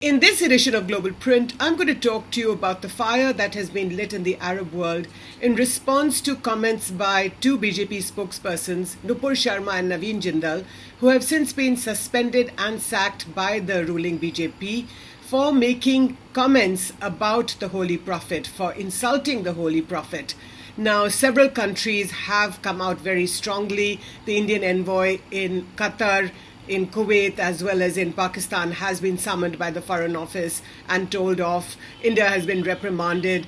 In this edition of Global Print, I'm going to talk to you about the fire that has been lit in the Arab world in response to comments by two BJP spokespersons, Nupur Sharma and Naveen Jindal, who have since been suspended and sacked by the ruling BJP for making comments about the Holy Prophet, for insulting the Holy Prophet. Now, several countries have come out very strongly. The Indian envoy in Qatar, in Kuwait, as well as in Pakistan, has been summoned by the Foreign Office and told off. India has been reprimanded.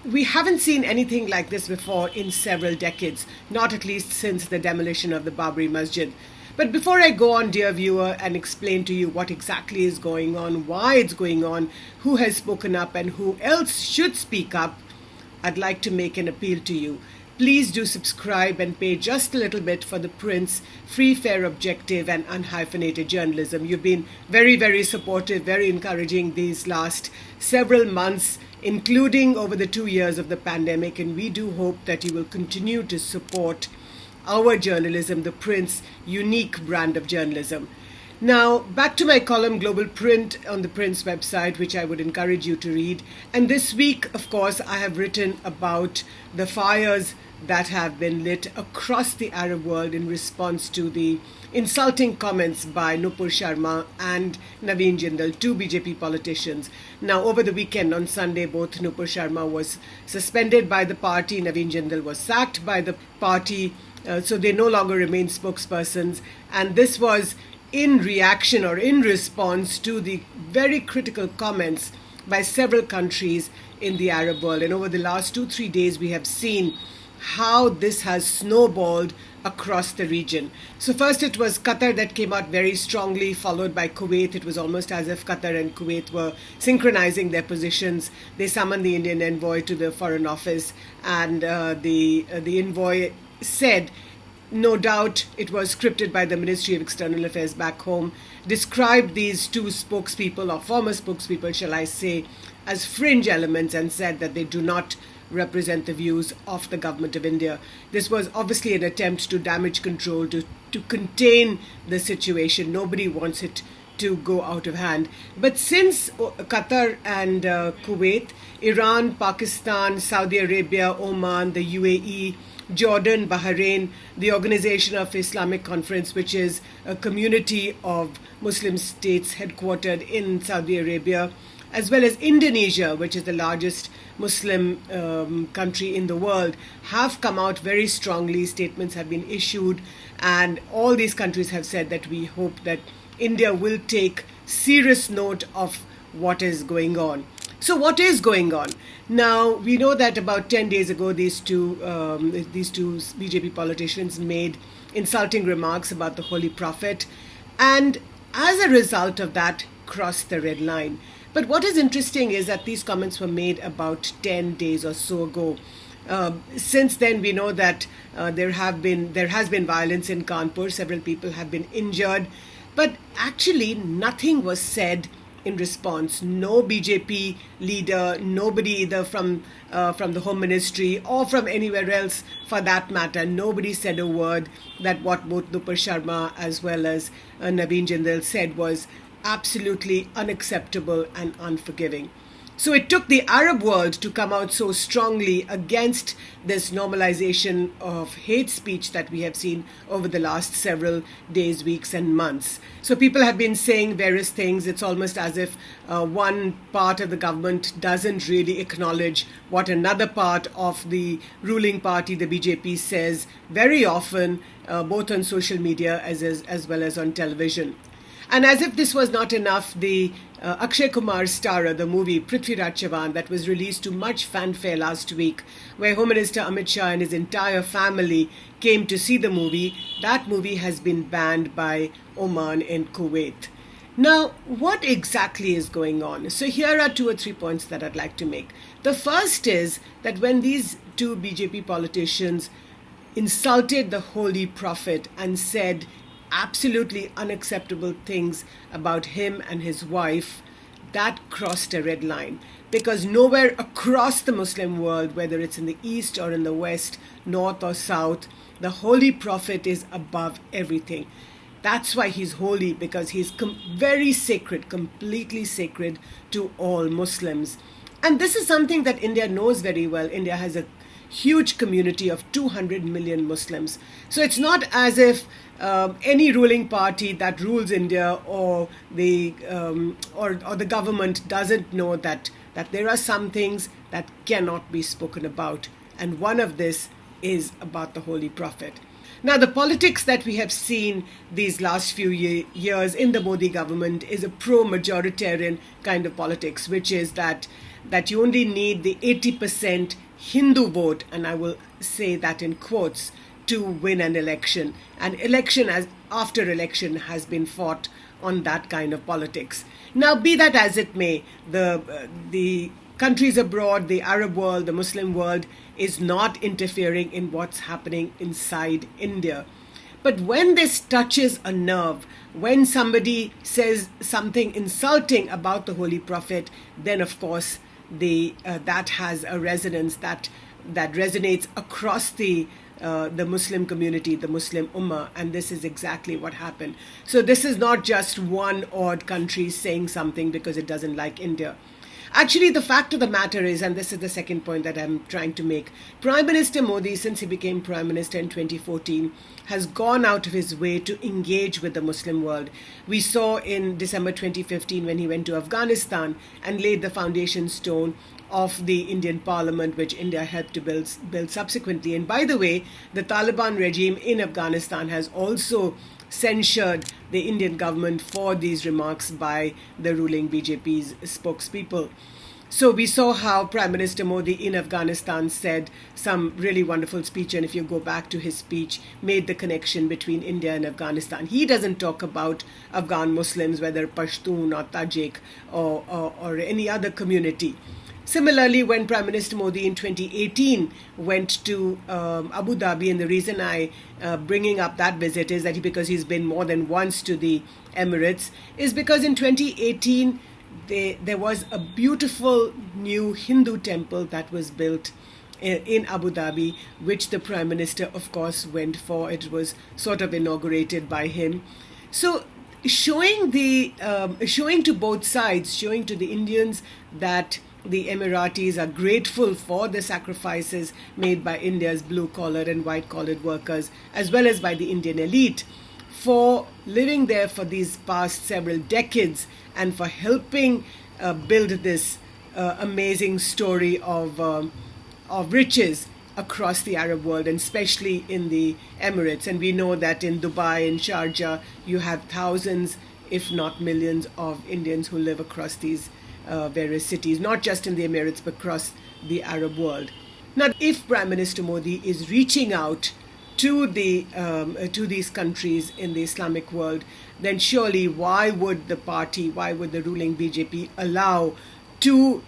We haven't seen anything like this before in several decades, not at least since the demolition of the Babri Masjid. But before I go on, dear viewer, and explain to you what exactly is going on, why it's going on, who has spoken up and who else should speak up, I'd like to make an appeal to you. Please do subscribe and pay just a little bit for the Print's free, fair, objective and unhyphenated journalism. You've been very, very supportive, very encouraging these last several months, including over the 2 years of the pandemic, and we do hope that you will continue to support our journalism, the Print's unique brand of journalism. Now, back to my column, Global Print, on the Print's website, which I would encourage you to read. And this week, of course, I have written about the fires that have been lit across the Arab world in response to the insulting comments by Nupur Sharma and Naveen Jindal, two BJP politicians. Now, over the weekend on Sunday, both Nupur Sharma was suspended by the party, Naveen Jindal was sacked by the party, so they no longer remain spokespersons. And this was in reaction or in response to the very critical comments by several countries in the Arab world. And over the last 2-3 days, we have seen how this has snowballed across the region. So first it was Qatar that came out very strongly, followed by Kuwait. It was almost as if Qatar and Kuwait were synchronizing their positions. They summoned the Indian envoy to the Foreign Office, and the envoy said, no doubt it was scripted by the Ministry of External Affairs back home, described these two spokespeople, or former spokespeople, shall I say, as fringe elements, and said that they do not represent the views of the government of India. This was obviously an attempt to damage control, to contain the situation. Nobody wants it to go out of hand. But since Qatar and Kuwait, Iran, Pakistan, Saudi Arabia, Oman, the UAE, Jordan, Bahrain, the Organization of Islamic Conference, which is a community of Muslim states headquartered in Saudi Arabia, as well as Indonesia, which is the largest Muslim country in the world, have come out very strongly. Statements have been issued, and all these countries have said that we hope that India will take serious note of what is going on. So what is going on? Now, we know that about 10 days ago, these two BJP politicians made insulting remarks about the Holy Prophet, and as a result of that, crossed the red line. But what is interesting is that these comments were made about 10 days or so ago. Since then, we know that there has been violence in Kanpur. Several people have been injured, but actually nothing was said in response. No BJP leader, nobody either from the Home Ministry or from anywhere else for that matter, nobody said a word that what both Nupur Sharma as well as Naveen Jindal said was absolutely unacceptable and unforgiving. So it took the Arab world to come out so strongly against this normalization of hate speech that we have seen over the last several days, weeks, and months. So people have been saying various things. It's almost as if one part of the government doesn't really acknowledge what another part of the ruling party, the BJP, says very often, both on social media as well as on television. And as if this was not enough, the Akshay Kumar starrer, the movie Prithviraj Chavan, that was released to much fanfare last week, where Home Minister Amit Shah and his entire family came to see the movie, that movie has been banned by Oman and Kuwait. Now, what exactly is going on? So here are 2 or 3 points that I'd like to make. The first is that when these two BJP politicians insulted the Holy Prophet and said absolutely unacceptable things about him and his wife, that crossed a red line. Because nowhere across the Muslim world, whether it's in the East or in the West, North or South, the Holy Prophet is above everything. That's why he's holy, because he's very sacred, completely sacred to all Muslims. And this is something that India knows very well. India has a huge community of 200 million Muslims. So it's not as if any ruling party that rules India or the government doesn't know that there are some things that cannot be spoken about. And one of this is about the Holy Prophet. Now, the politics that we have seen these last few years in the Modi government is a pro-majoritarian kind of politics, which is that you only need the 80% Hindu vote, and I will say that in quotes, to win an election. An election after election has been fought on that kind of politics. Now, be that as it may, the countries abroad, the Arab world, the Muslim world is not interfering in what's happening inside India. But when this touches a nerve, when somebody says something insulting about the Holy Prophet, then of course that has a resonance that resonates across the Muslim community, the Muslim Ummah, and this is exactly what happened. So this is not just one odd country saying something because it doesn't like India. Actually, the fact of the matter is, and this is the second point that I'm trying to make, Prime Minister Modi, since he became Prime Minister in 2014, has gone out of his way to engage with the Muslim world. We saw in December 2015 when he went to Afghanistan and laid the foundation stone of the Indian Parliament, which India helped to build subsequently. And by the way, the Taliban regime in Afghanistan has also censured the Indian government for these remarks by the ruling BJP's spokespeople. So we saw how Prime Minister Modi in Afghanistan said some really wonderful speech, and if you go back to his speech, made the connection between India and Afghanistan. He doesn't talk about Afghan Muslims, whether Pashtun or Tajik or any other community. Similarly, when Prime Minister Modi in 2018 went to Abu Dhabi, and the reason I bringing up that visit is that because he's been more than once to the Emirates, is because in 2018 there was a beautiful new Hindu temple that was built in Abu Dhabi, which the Prime Minister, of course, went for. It was sort of inaugurated by him. So showing to both sides, showing to the Indians that the Emiratis are grateful for the sacrifices made by India's blue-collar and white-collared workers, as well as by the Indian elite, for living there for these past several decades and for helping build this amazing story of riches across the Arab world, and especially in the Emirates. And we know that in Dubai and Sharjah, you have thousands, if not millions, of Indians who live across these various cities, not just in the Emirates, but across the Arab world. Now, if Prime Minister Modi is reaching out to these countries in the Islamic world, then surely why would the ruling BJP allow two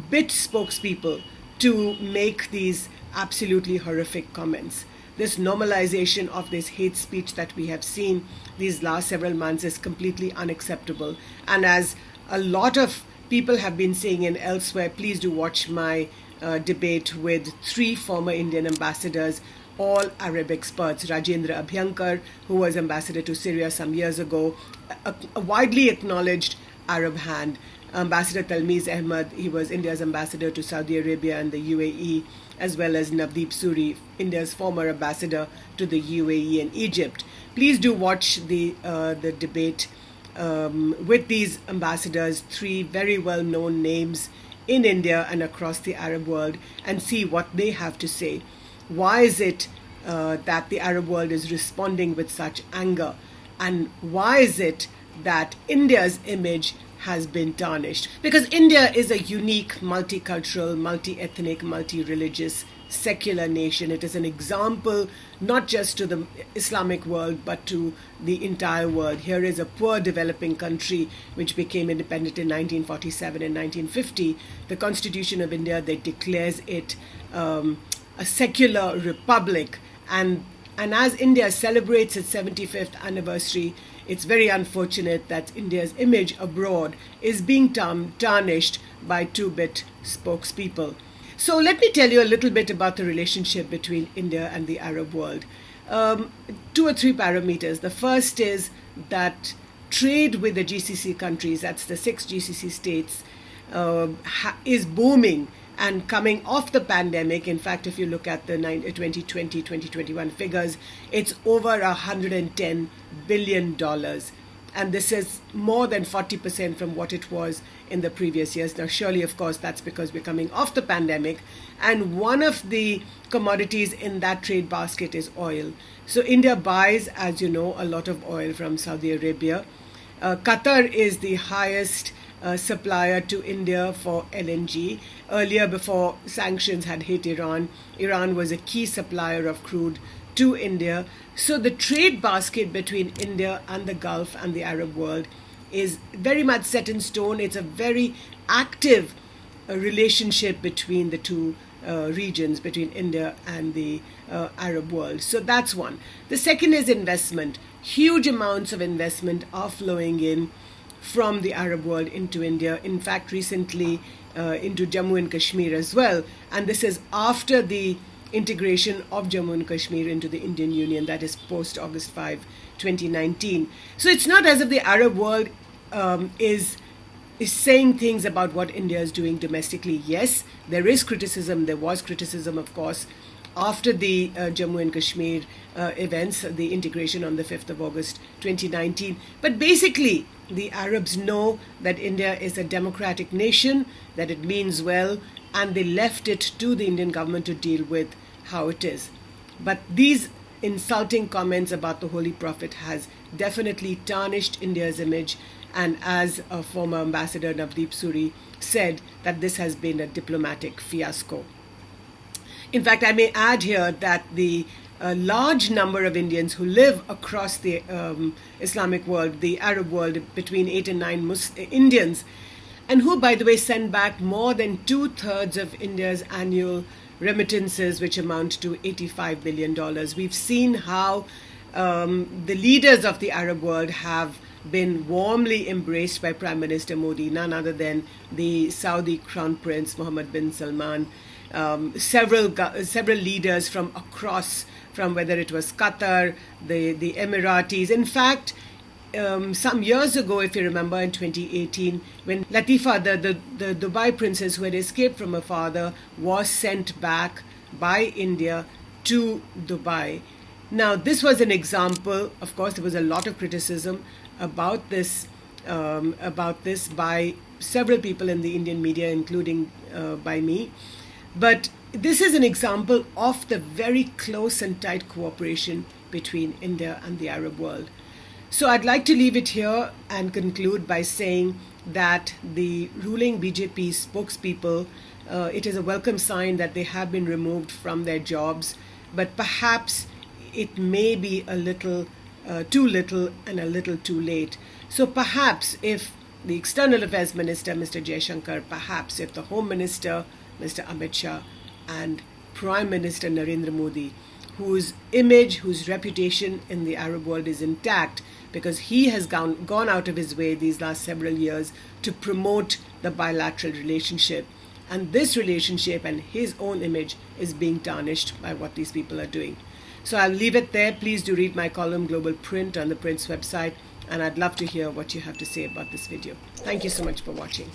bit spokespeople to make these absolutely horrific comments? This normalization of this hate speech that we have seen these last several months is completely unacceptable. And as a lot of people have been saying and elsewhere, please do watch my debate with 3 former Indian ambassadors, all Arab experts. Rajendra Abhyankar, who was ambassador to Syria some years ago, a widely acknowledged Arab hand. Ambassador Talmiz Ahmad, he was India's ambassador to Saudi Arabia and the UAE, as well as Navdeep Suri, India's former ambassador to the UAE and Egypt. Please do watch the debate with these ambassadors, 3 very well-known names in India and across the Arab world, and see what they have to say. Why is it that the Arab world is responding with such anger? And why is it that India's image has been tarnished? Because India is a unique, multicultural, multi-ethnic, multi-religious, secular nation. It is an example not just to the Islamic world but to the entire world. Here is a poor developing country which became independent in 1947 and 1950. The Constitution of India that declares it a secular republic, and as India celebrates its 75th anniversary, it's very unfortunate that India's image abroad is being tarnished by 2-bit spokespeople. So let me tell you a little bit about the relationship between India and the Arab world. two or three parameters. The first is that trade with the GCC countries, that's the 6 GCC states, is booming and coming off the pandemic. In fact, if you look at the 2020-2021 figures, it's over $110 billion. And this is more than 40% from what it was in the previous years. Now, surely, of course, that's because we're coming off the pandemic. And one of the commodities in that trade basket is oil. So India buys, as you know, a lot of oil from Saudi Arabia. Qatar is the highest supplier to India for LNG. Earlier, before sanctions had hit Iran, Iran was a key supplier of crude to India. So the trade basket between India and the Gulf and the Arab world is very much set in stone. It's a very active relationship between the two regions, between India and the Arab world. So that's one. The second is investment. Huge amounts of investment are flowing in from the Arab world into India. In fact, recently into Jammu and Kashmir as well. And this is after the integration of Jammu and Kashmir into the Indian Union, that is post August 5, 2019. So it's not as if the Arab world is saying things about what India is doing domestically. Yes, there is criticism. There was criticism, of course, after the Jammu and Kashmir events, the integration on the 5th of August 2019. But basically, the Arabs know that India is a democratic nation, that it means well, and they left it to the Indian government to deal with how it is. But these insulting comments about the Holy Prophet has definitely tarnished India's image. And as a former ambassador, Navdeep Suri, said, that this has been a diplomatic fiasco. In fact, I may add here that the large number of Indians who live across the Islamic world, the Arab world, between 8 and 9 Indians, and who, by the way, send back more than 2/3 of India's annual remittances, which amount to $85 billion. We've seen how the leaders of the Arab world have been warmly embraced by Prime Minister Modi, none other than the Saudi Crown Prince Mohammed bin Salman, several leaders from across, from whether it was Qatar, the Emiratis. In fact, some years ago, if you remember, in 2018, when Latifa, the Dubai princess who had escaped from her father, was sent back by India to Dubai. Now, this was an example. Of course, there was a lot of criticism about this by several people in the Indian media, including by me. But this is an example of the very close and tight cooperation between India and the Arab world. So I'd like to leave it here and conclude by saying that the ruling BJP spokespeople, it is a welcome sign that they have been removed from their jobs, but perhaps it may be a little too little and a little too late. So perhaps if the External Affairs Minister, Mr. Jaishankar, perhaps if the Home Minister, Mr. Amit Shah, and Prime Minister Narendra Modi, whose image, whose reputation in the Arab world is intact, because he has gone out of his way these last several years to promote the bilateral relationship. And this relationship and his own image is being tarnished by what these people are doing. So I'll leave it there. Please do read my column, Global Print, on the Print's website. And I'd love to hear what you have to say about this video. Thank you so much for watching.